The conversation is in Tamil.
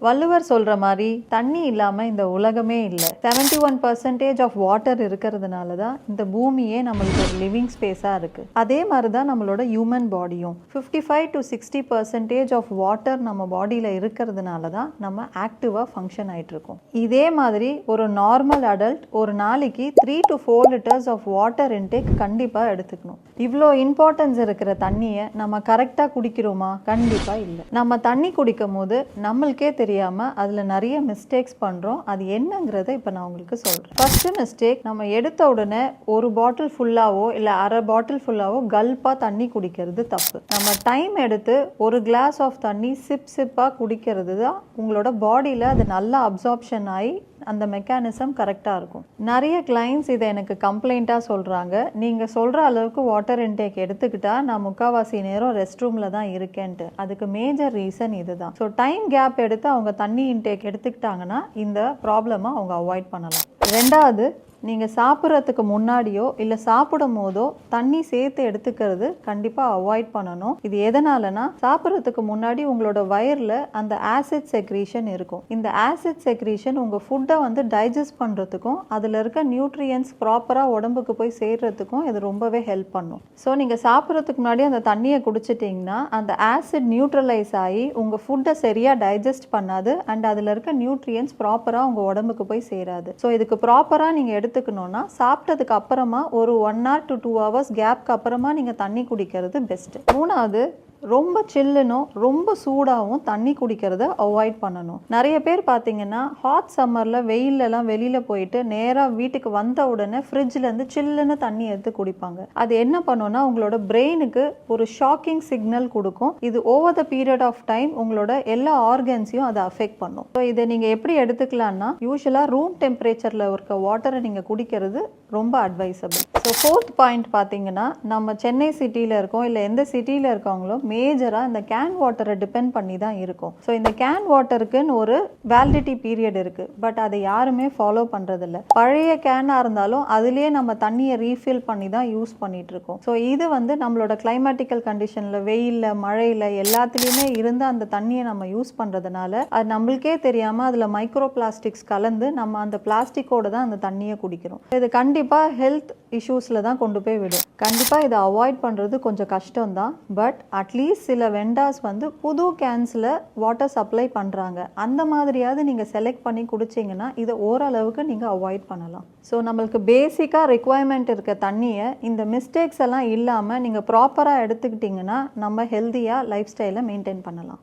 வள்ளுவர் சொல்ற மாதிரி தண்ணி இல்லாம இந்த உலகமே இல்லை. 71% ஆஃப் வாட்டர் இருக்கிறதுனால தான் இந்த பூமியே நம்மளுக்கு ஒரு லிவிங் ஸ்பேஸா இருக்கு. அதே மாதிரி தான் நம்மளோட ஹியூமன் பாடியும் 55 to 60% ஆஃப் வாட்டர் நம்ம பாடியில இருக்கிறதுனால தான் நம்ம ஆக்டிவா ஃபங்க்ஷன் ஆயிட்டு இருக்கோம். இதே மாதிரி ஒரு நார்மல் அடல்ட் ஒரு நாளைக்கு 3 to 4 litres of water intake கண்டிப்பா எடுத்துக்கணும். இவ்வளோ இம்பார்ட்டன்ஸ் இருக்கிற தண்ணியை நம்ம கரெக்டாக குடிக்கிறோமா? கண்டிப்பாக இல்லை. நம்ம தண்ணி குடிக்கும் போது நம்மளுக்கே தெரியாமல் அதில் நிறைய மிஸ்டேக்ஸ் பண்ணுறோம். அது என்னங்கிறத இப்போ நான் உங்களுக்கு சொல்கிறேன். ஃபர்ஸ்ட் மிஸ்டேக், நம்ம எடுத்த உடனே ஒரு பாட்டில் ஃபுல்லாவோ இல்லை அரை பாட்டில் ஃபுல்லாவோ கல்பாக தண்ணி குடிக்கிறது தப்பு. நம்ம டைம் எடுத்து ஒரு கிளாஸ் ஆஃப் தண்ணி சிப்பாக குடிக்கிறது தான் உங்களோட பாடியில் அது நல்லா அப்சார்ப்ஷன் ஆகி அந்த மெக்கானிசம் கரெக்டாக இருக்கும். நிறைய கிளைண்ட்ஸ் இதை எனக்கு கம்ப்ளைண்ட்டாக சொல்கிறாங்க, நீங்கள் சொல்கிற அளவுக்கு வாட்டர் இன்டேக் எடுத்துக்கிட்டா நான் முக்கால்வாசி நேரம் ரெஸ்ட் ரூமில் தான் இருக்கேன்ட்டு. அதுக்கு மேஜர் ரீசன் இதுதான். ஸோ டைம் கேப் எடுத்து அவங்க தண்ணி இன்டேக் எடுத்துக்கிட்டாங்கன்னா இந்த ப்ராப்ளமை அவங்க அவாய்ட் பண்ணலாம். ரெண்டாவது, நீங்கள் சாப்பிட்றதுக்கு முன்னாடியோ இல்லை சாப்பிடும் போதோ தண்ணி சேர்த்து எடுத்துக்கிறது கண்டிப்பாக அவாய்ட் பண்ணணும். இது எதனாலனா, சாப்பிட்றதுக்கு முன்னாடி உங்களோட வயரில் அந்த ஆசிட் செக்ரீஷன் இருக்கும். இந்த ஆசிட் செக்ரீஷன் உங்கள் ஃபுட்டை வந்து டைஜஸ்ட் பண்ணுறதுக்கும் அதில் இருக்க நியூட்ரியன்ஸ் ப்ராப்பராக உடம்புக்கு போய் சேர்றதுக்கும் இது ரொம்பவே ஹெல்ப் பண்ணும். ஸோ நீங்கள் சாப்பிட்றதுக்கு முன்னாடி அந்த தண்ணியை குடிச்சிட்டிங்கன்னா அந்த ஆசிட் நியூட்ரலைஸ் ஆகி உங்கள் ஃபுட்டை சரியாக டைஜஸ்ட் பண்ணாது அண்ட் அதில் இருக்க நியூட்ரியன்ஸ் ப்ராப்பராக உங்கள் உடம்புக்கு போய் சேராது. ஸோ இதுக்கு ப்ராப்பராக நீங்கள் எடுத்துக்கணும்னா சாப்பிட்டதுக்கு அப்புறமா ஒரு 1 hour to 2 hours கேப்க்கு அப்புறமா நீங்கள் தண்ணி குடிக்கிறது பெஸ்ட். மூணாவது, ரொம்ப சில்லுனும் ரொம்ப சூடாகவும் தண்ணி குடிக்கிறத அவாய்ட் பண்ணணும். நிறைய பேர் பார்த்தீங்கன்னா ஹாட் சம்மரில் வெயிலெல்லாம் வெளியில் போயிட்டு நேராக வீட்டுக்கு வந்த உடனே ஃப்ரிட்ஜ்லேருந்து சில்லுன்னு தண்ணி எடுத்து குடிப்பாங்க. அது என்ன பண்ணுன்னா உங்களோட பிரெயினுக்கு ஒரு ஷாக்கிங் சிக்னல் கொடுக்கும். இது over the period of time உங்களோட எல்லா ஆர்கன்ஸையும் அதை அஃபெக்ட் பண்ணும். ஸோ இதை நீங்கள் எப்படி எடுத்துக்கலாம்னா, யூஸ்வலாக ரூம் டெம்பரேச்சரில் இருக்க வாட்டரை நீங்கள் குடிக்கிறது ரொம்ப அட்வைசபிள். ஸோ ஃபோர்த் பாயிண்ட் பார்த்தீங்கன்னா, நம்ம சென்னை சிட்டியில் இருக்கோம் இல்லை எந்த சிட்டியில் இருக்கவங்களோ மேஜராக இந்த கேன் வாட்டரை டிபெண்ட் பண்ணி தான் இருக்கும். ஸோ இந்த கேன் வாட்டருக்குன்னு ஒரு வேலிடிட்டி பீரியட் இருக்குது. பட் அதை யாருமே ஃபாலோ பண்ணுறதில்ல. பழைய கேனாக இருந்தாலும் அதுலேயே நம்ம தண்ணியை ரீஃபில் பண்ணி தான் யூஸ் பண்ணிட்டு இருக்கோம். ஸோ இது வந்து நம்மளோட கிளைமேட்டிக்கல் கண்டிஷனில் வெயிலில் மழையில் எல்லாத்துலேயுமே இருந்து அந்த தண்ணியை நம்ம யூஸ் பண்ணுறதுனால அது நம்மளுக்கே தெரியாமல் அதில் மைக்ரோ பிளாஸ்டிக்ஸ் கலந்து நம்ம அந்த பிளாஸ்டிக்கோடு தான் அந்த தண்ணியை குடிக்கிறோம். இது கண்டிப்பாக ஹெல்த் இஷ்யூஸில் தான் கொண்டு போய் விடும். கண்டிப்பாக இதை அவாய்ட் பண்ணுறது கொஞ்சம் கஷ்டம்தான். பட் அட்லீஸ்ட் சில வெண்டார்ஸ் வந்து புது கேன்ஸில் வாட்டர் சப்ளை பண்ணுறாங்க. அந்த மாதிரியாவது நீங்கள் செலக்ட் பண்ணி குடிச்சிங்கன்னா இதை ஓரளவுக்கு நீங்கள் அவாய்ட் பண்ணலாம். ஸோ நம்மளுக்கு பேசிக்காக ரெக்குவயர்மெண்ட் இருக்க தண்ணியை இந்த மிஸ்டேக்ஸ் எல்லாம் இல்லாமல் நீங்கள் ப்ராப்பராக எடுத்துக்கிட்டிங்கன்னா நம்ம ஹெல்த்தியாக லைஃப் ஸ்டைலை மெயின்டைன் பண்ணலாம்.